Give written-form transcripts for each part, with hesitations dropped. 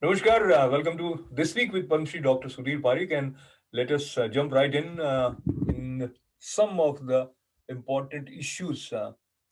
Namaskar, welcome to This Week with Padma Shri Dr. Sudhir Parikh, and let us jump right in some of the important issues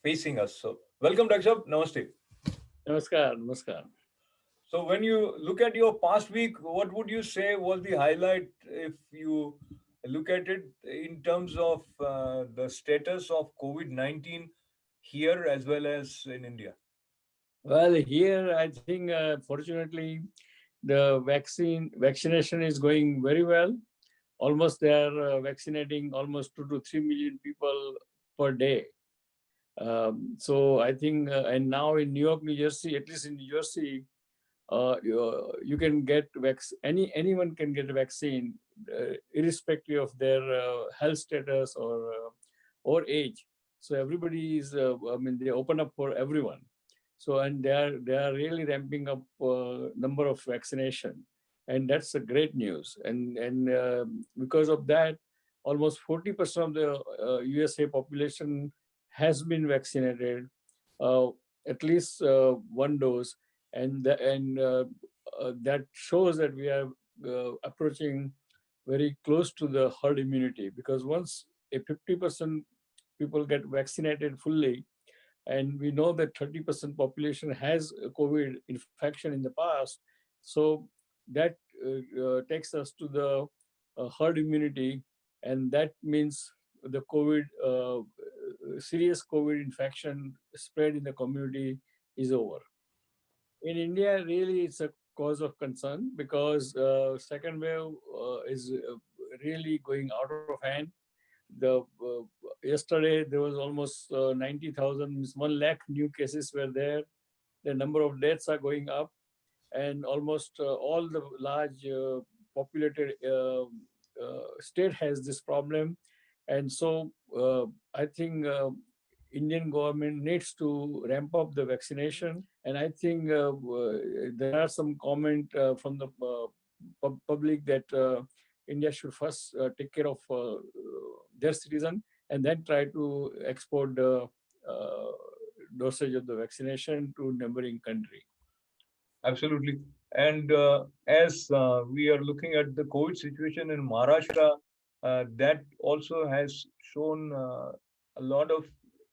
facing us. So, welcome, Dr. Sahab. Namaste. Namaskar, namaskar. So, when you look at your past week, what would you say was the highlight if you look at it in terms of the status of COVID-19 here as well as in India? Well, here I think fortunately the vaccination is going very well. Almost they are vaccinating almost 2 to 3 million people per day. So I think, and now in New York, New Jersey, at least in New Jersey, you can get anyone can get a vaccine, irrespective of their health status or age. So everybody is, I mean, they open up for everyone. So and they are really ramping up number of vaccination, and that's a great news. And because of that, almost 40% of the USA population has been vaccinated, uh, at least one dose, and that shows that we are approaching very close to the herd immunity, because once a 50% people get vaccinated fully, and we know that 30% population has a COVID infection in the past, so that takes us to the herd immunity, and that means the COVID serious COVID infection spread in the community is over. In India, really, it's a cause of concern because second wave is really going out of hand. The Yesterday there was almost 90,000, means 1 lakh new cases were there. The number of deaths are going up, and almost all the large populated state has this problem. And so I think Indian government needs to ramp up the vaccination. And I think there are some comment from the public that India should first take care of their citizen, and then try to export the uh, dosage of the vaccination to neighboring country. Absolutely. And as we are looking at the COVID situation in Maharashtra, that also has shown a lot of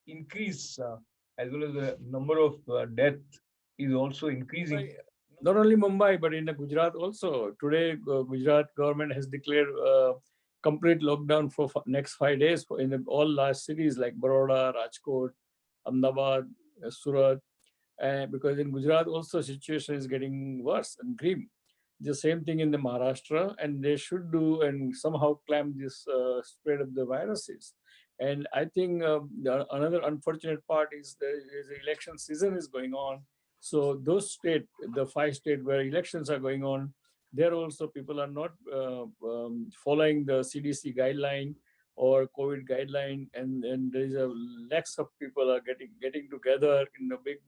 increase, as well as the number of death is also increasing. Not only Mumbai, but in the Gujarat also. Today, Gujarat government has declared complete lockdown for next 5 days in all large cities like Baroda, Rajkot, Ahmedabad, Surat. Because in Gujarat also situation is getting worse and grim. The same thing in the Maharashtra, and they should do and somehow clamp this spread of the viruses. And I think another unfortunate part is the election season is going on. So those the 5 states where elections are going on, there also people are not following the CDC guideline or COVID guideline, and there is a lakhs of people are getting together in a big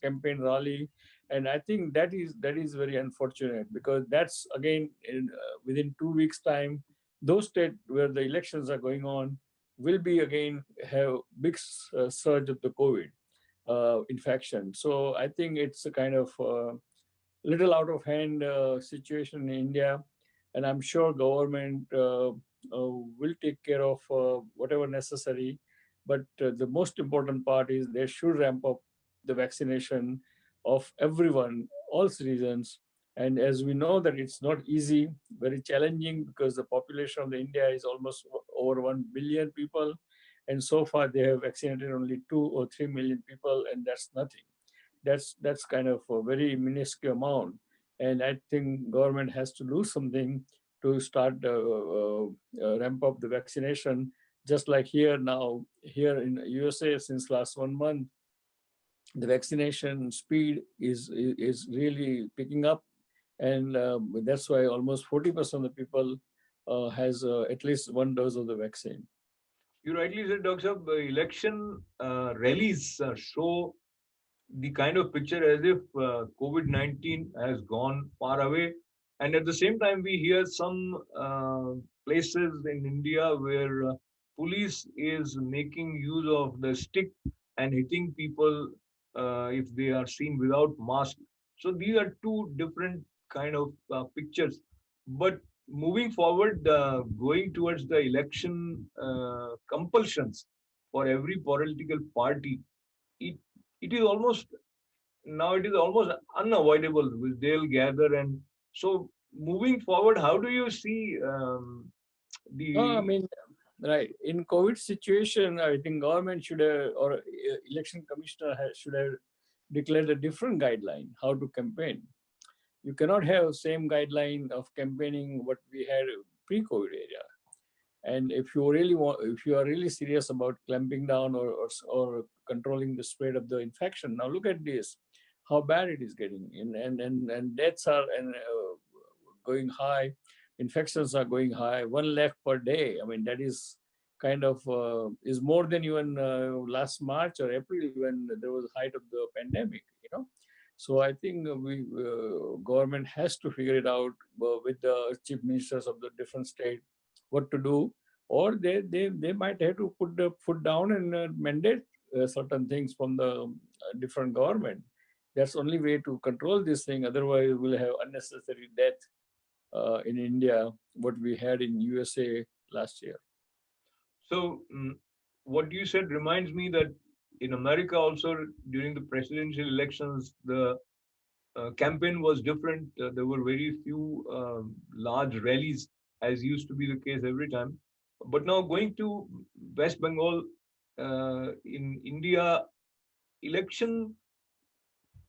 campaign rally. And I think that is very unfortunate, because that's again within 2 weeks time, those states where the elections are going on will be again have big surge of the COVID infection. So I think it's a kind of little out of hand situation in India, and I'm sure government will take care of whatever necessary. But the most important part is they should ramp up the vaccination of everyone, all citizens. And as we know that it's not easy, very challenging, because the population of the India is almost over 1 billion people, and so far they have vaccinated only 2 or 3 million people, and that's nothing. That's kind of a very minuscule amount, and I think government has to do something to start ramp up the vaccination. Just like here now, here in USA, since last 1 month, the vaccination speed is really picking up, and that's why almost 40% of the people has at least one dose of the vaccine. You rightly said, Dr. Saab, election rallies show the kind of picture as if COVID-19 has gone far away. And at the same time, we hear some places in India where police is making use of the stick and hitting people if they are seen without mask. So these are two different kind of pictures. But moving forward, going towards the election compulsions for every political party, it it is almost now it is almost unavoidable. They'll gather, and so moving forward, how do you see No, I the mean, right. In COVID situation, I think government should have, or election commissioner should have declared a different guideline how to campaign. You cannot have same guideline of campaigning what we had pre-COVID area. And if you really want, if you are really serious about clamping down or controlling the spread of the infection, now look at this, how bad it is getting, and deaths are going high, infections are going high, one lakh per day. I mean, that is kind of is more than even last March or April when there was height of the pandemic. So I think we government has to figure it out with the chief ministers of the different state what to do, or they might have to put the foot down and mandate certain things from the different government. That's only way to control this thing. Otherwise, we'll have unnecessary death in India, what we had in USA last year. so what you said reminds me that in America also during the presidential elections, the campaign was different. There were very few large rallies, as used to be the case every time. But now going to West Bengal, in India, election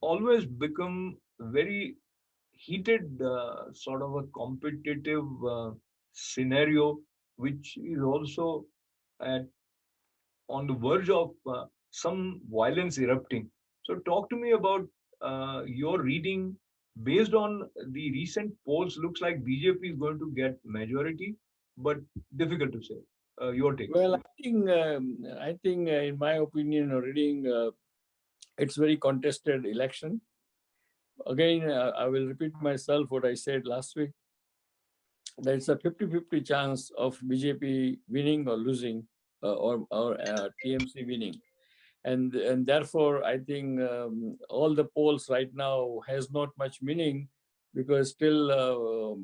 always become very heated, sort of a competitive scenario, which is also at on the verge of some violence erupting. So, talk to me about your reading. Based on the recent polls, looks like BJP is going to get majority, but difficult to say. Your take. Well, I think in my opinion or reading, it's very contested election. Again, I will repeat myself what I said last week. There's a 50-50 chance of BJP winning or losing, or TMC winning. And therefore, I think all the polls right now has not much meaning, because still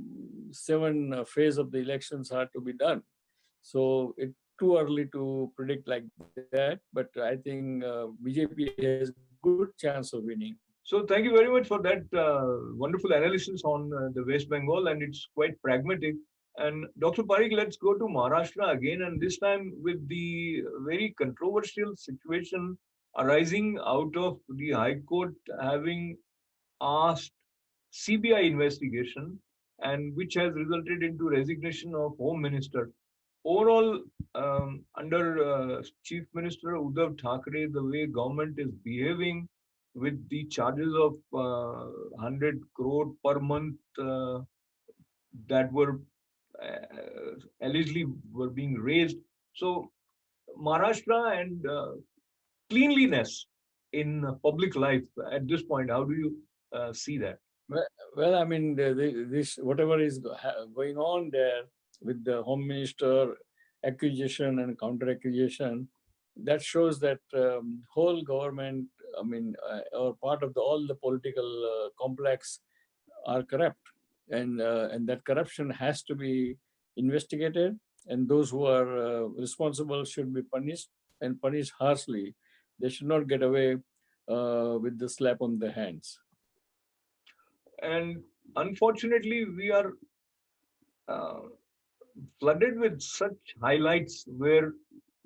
seven phase of the elections are to be done. So it's too early to predict like that. But I think BJP has good chance of winning. So, thank you very much for that wonderful analysis on the West Bengal, and it's quite pragmatic. And Dr. Parikh, let's go to Maharashtra again, and this time with the very controversial situation arising out of the High Court having asked CBI investigation, and which has resulted into resignation of Home Minister. Overall, under Chief Minister Uddhav Thackeray, the way government is behaving with the charges of 100 crore per month that were allegedly were being raised. So Maharashtra and cleanliness in public life at this point, how do you see that? Well, I mean, this whatever is going on there with the Home Minister accusation and counter accusation, that shows that whole government, I mean, or part of all the political complex are corrupt, and that corruption has to be investigated, and those who are responsible should be punished, and punished harshly. They should not get away with the slap on the hands. And unfortunately, we are uh, flooded with such highlights where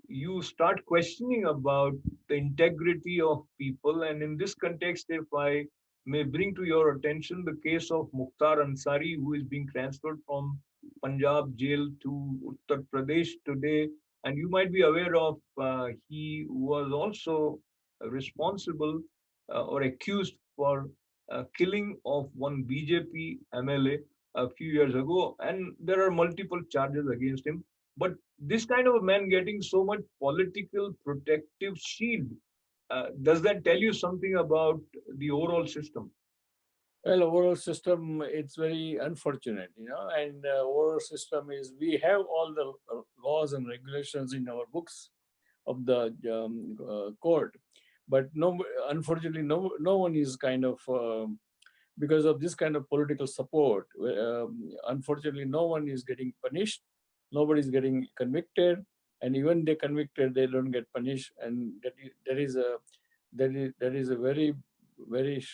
you start questioning about the integrity of people. And in this context, if I may bring to your attention the case of Mukhtar Ansari, who is being transferred from Punjab jail to Uttar Pradesh today. And you might be aware of he was also responsible or accused for killing of one BJP MLA a few years ago, and there are multiple charges against him. But this kind of a man getting so much political protective shield, does that tell you something about the overall system? Well, overall system, it's very unfortunate, and overall system is we have all the laws and regulations in our books of the court, but no, unfortunately, no one is kind of because of this kind of political support. Unfortunately, no one is getting punished, nobody is getting convicted, and even they convicted, they don't get punished, and that is a very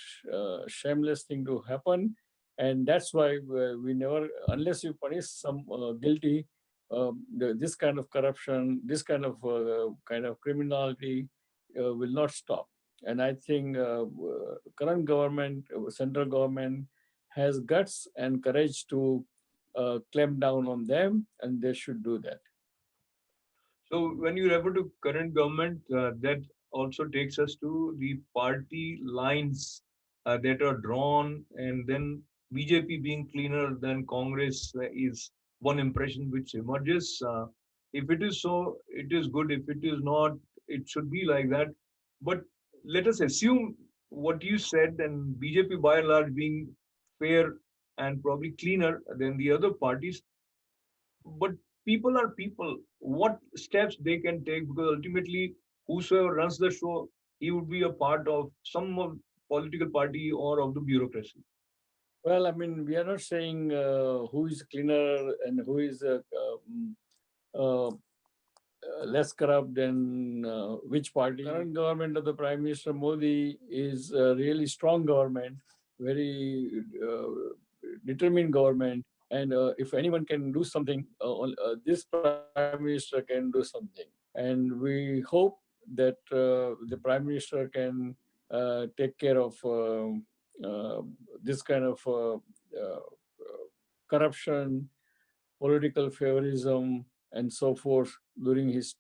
shameless thing to happen, and that's why we never, unless you punish some guilty, this kind of corruption, this kind of criminality will not stop. And I think current government, central government, has guts and courage to clamp down on them, and they should do that. So when you refer to current government, that also takes us to the party lines that are drawn, and then BJP being cleaner than Congress is one impression which emerges. If it is so, it is good. If it is not, it should be like that. But let us assume what you said, and BJP by and large being fair and probably cleaner than the other parties, but people are people. What steps they can take? Because ultimately, whosoever runs the show, he would be a part of some of political party or of the bureaucracy. Well, I mean, we are not saying who is cleaner and who is uh, less corrupt than which party. Current government of the Prime Minister Modi is a really strong government, very determined government, and if anyone can do something, this Prime Minister can do something. And we hope that the Prime Minister can take care of this kind of corruption, political favorism, and so forth during his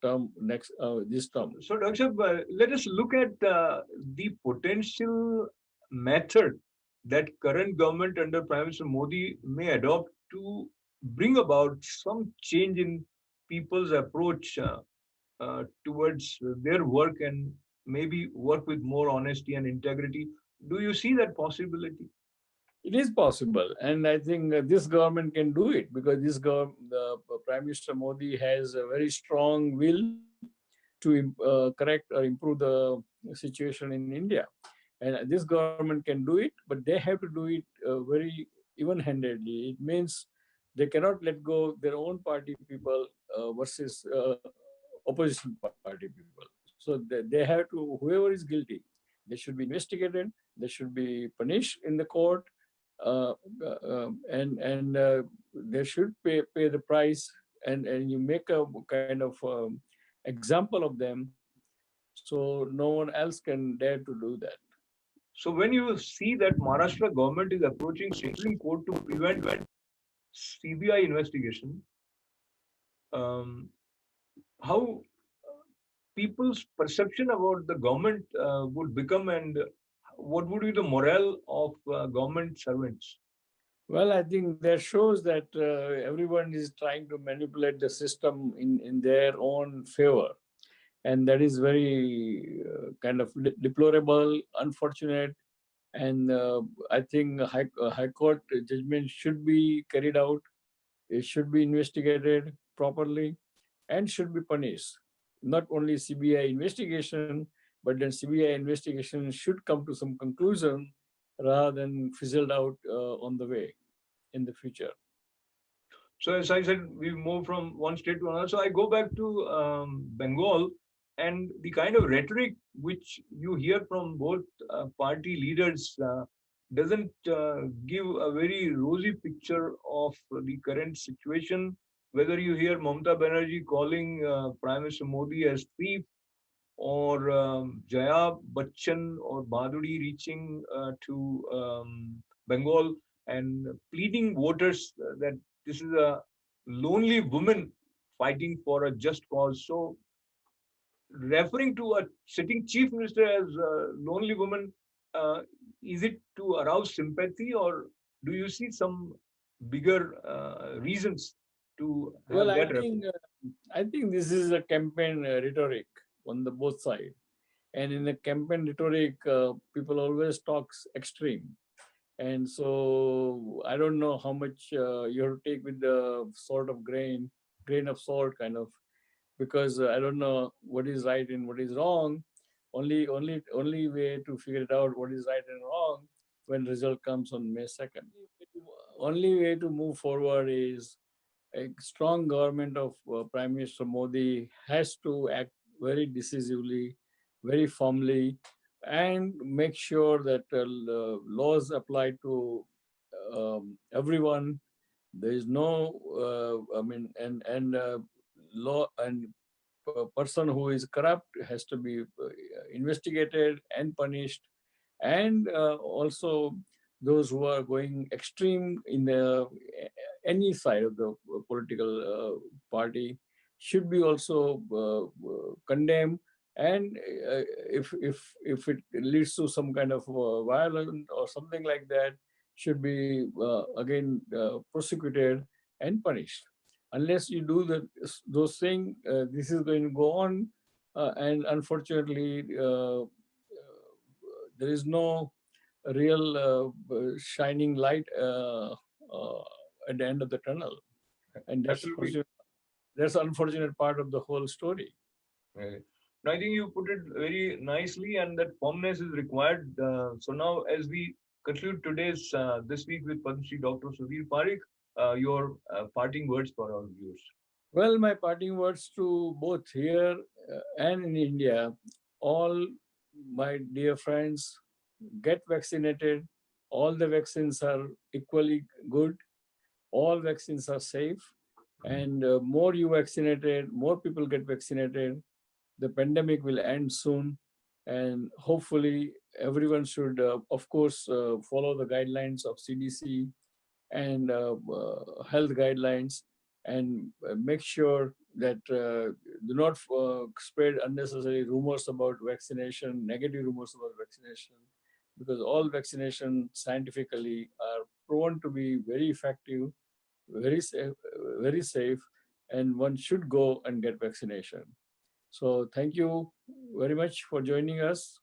term next this term. So, Dr. Let us look at the potential method that current government under Prime Minister Modi may adopt to bring about some change in people's approach towards their work and maybe work with more honesty and integrity. Do you see that possibility? It is possible, and I think this government can do it because the Prime Minister Modi has a very strong will to correct or improve the situation in India, and this government can do it, but they have to do it very even-handedly. It means they cannot let go their own party people versus opposition party people. So they have to, whoever is guilty, they should be investigated. They should be punished in the court, and they should pay the price, and you make a kind of example of them, so no one else can dare to do that. So when you see that Maharashtra government is approaching Supreme Court to prevent CBI investigation, um, how people's perception about the government would become, and what would be the morale of government servants? Well, I think that shows that everyone is trying to manipulate the system in their own favor, and that is very kind of deplorable, unfortunate. And I think high court judgment should be carried out. It should be investigated properly and should be punished. Not only CBI investigation, but then CBI investigation should come to some conclusion rather than fizzled out on the way in the future. So as I said, we move from one state to another. So I go back to Bengal, and the kind of rhetoric which you hear from both party leaders doesn't give a very rosy picture of the current situation. Whether you hear Mamata Banerjee calling Prime Minister Modi as thief, or Jaya Bachchan or Madhuri reaching to Bengal and pleading voters that this is a lonely woman fighting for a just cause. So, referring to a sitting chief minister as a lonely woman, uh, is it to arouse sympathy, or do you see some bigger reasons to Well, have I that reference? think I think this is a campaign rhetoric on the both side, and in the campaign rhetoric, people always talks extreme, and so I don't know how much you have to take with the sort of grain of salt kind of, because I don't know what is right and what is wrong. Only way to figure it out what is right and wrong when result comes on May 2nd. Only way to move forward is a strong government of Prime Minister Modi has to act very decisively, very firmly, and make sure that laws apply to everyone. There is no, law and person who is corrupt has to be investigated and punished, and also those who are going extreme in the any side of the political party should be also condemned, and if it leads to some kind of violence or something like that, should be again prosecuted and punished. Unless you do those things, this is going to go on, and unfortunately there is no real shining light at the end of the tunnel, and Absolutely. that's the unfortunate part of the whole story. Right. No, I think you put it very nicely, and that firmness is required. So now, as we conclude today's this week with Padma Shri Dr. Sudhir Parikh, your parting words for our viewers. Well, my parting words to both here and in India, all my dear friends, get vaccinated. All the vaccines are equally good. All vaccines are safe. And more you vaccinated, more people get vaccinated, the pandemic will end soon. And hopefully, everyone should, of course, follow the guidelines of CDC and health guidelines, and make sure that do not spread unnecessary rumors about vaccination, negative rumors about vaccination, because all vaccination scientifically are proven to be very effective, very safe, and one should go and get vaccination. So thank you very much for joining us.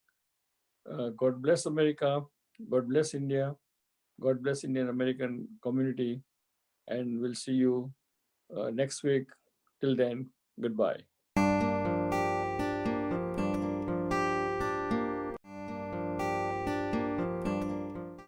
God bless America. God bless India. God bless Indian American community. And we'll see you next week. Till then, goodbye.